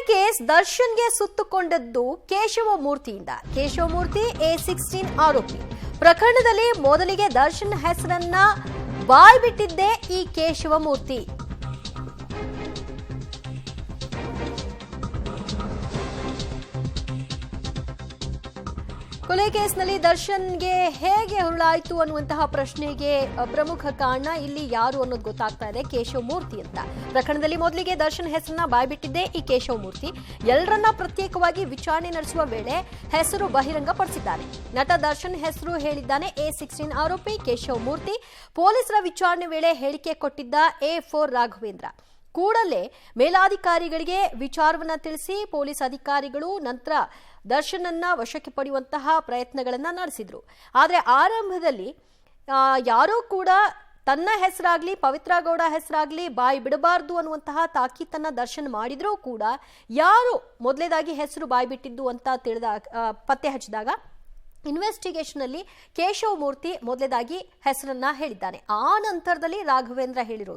Case ದರ್ಶನ್ಗೆ ಸುತ್ತುಕೊಂಡದ್ದು ಕೇಶವಮೂರ್ತಿಯಿಂದ. Keshavamurthy A16 ಆರೋಪಿ. ಪ್ರಕರಣದಲ್ಲಿ ಮೊದಲಿಗೆ ದರ್ಶನ್ ಹೆಸರನ್ನ ಬಾಯ್ಬಿಟ್ಟಿದ್ದೇ ಈ ಕೇಶವಮೂರ್ತಿ. ಕೊಲೆ ಕೇಸ್ನಲ್ಲಿ ದರ್ಶನ್ಗೆ ಹೇಗೆ ಹುರುಳಾಯಿತು ಅನ್ನುವಂತಹ ಪ್ರಶ್ನೆಗೆ ಪ್ರಮುಖ ಕಾರಣ ಇಲ್ಲಿ ಯಾರು ಅನ್ನೋದು ಗೊತ್ತಾಗ್ತಾ ಇದೆ, ಕೇಶವಮೂರ್ತಿ ಅಂತ. ಪ್ರಕರಣದಲ್ಲಿ ಮೊದಲಿಗೆ ದರ್ಶನ್ ಹೆಸರನ್ನ ಬಾಯ್ಬಿಟ್ಟಿದ್ದೇ ಈ ಕೇಶವಮೂರ್ತಿ. ಎಲ್ಲರನ್ನ ಪ್ರತ್ಯೇಕವಾಗಿ ವಿಚಾರಣೆ ನಡೆಸುವ ವೇಳೆ ಹೆಸರು ಬಹಿರಂಗಪಡಿಸಿದ್ದಾನೆ. ನಟ ದರ್ಶನ್ ಹೆಸರು ಹೇಳಿದ್ದಾನೆ A16 ಆರೋಪಿ ಕೇಶವಮೂರ್ತಿ. ಪೊಲೀಸರ ವಿಚಾರಣೆ ವೇಳೆ ಹೇಳಿಕೆ ಕೊಟ್ಟಿದ್ದ A4 ರಾಘವೇಂದ್ರ. ಕೂಡಲೇ ಮೇಲಾಧಿಕಾರಿಗಳಿಗೆ ವಿಚಾರವನ್ನ ತಿಳಿಸಿ ಪೊಲೀಸ್ ಅಧಿಕಾರಿಗಳು ನಂತರ ದರ್ಶನನ್ನ ವಶಕ್ಕೆ ಪಡೆಯುವಂತಹ ಪ್ರಯತ್ನಗಳನ್ನ ನಡೆಸಿದ್ರು. ಆದರೆ ಆರಂಭದಲ್ಲಿ ಯಾರೂ ಕೂಡ ತನ್ನ ಹೆಸರಾಗ್ಲಿ ಪವಿತ್ರ ಗೌಡ ಹೆಸರಾಗ್ಲಿ ಬಾಯಿ ಬಿಡಬಾರ್ದು ಅನ್ನುವಂತಹ ತಾಕೀತನ್ನ ದರ್ಶನ್ ಮಾಡಿದ್ರೂ ಕೂಡ ಯಾರು ಮೊದಲೇದಾಗಿ ಹೆಸರು ಬಾಯಿ ಬಿಟ್ಟಿದ್ದು ಅಂತ ಪತ್ತೆ ಹಚ್ಚಿದಾಗ ಇನ್ವೆಸ್ಟಿಗೇಷನ್ ಅಲ್ಲಿ ಕೇಶವಮೂರ್ತಿ ಮೊದಲೇದಾಗಿ ಹೆಸರನ್ನ ಹೇಳಿದ್ದಾನೆ. ಆ ನಂತರದಲ್ಲಿ ರಾಘವೇಂದ್ರ ಹೇಳಿರೋದು.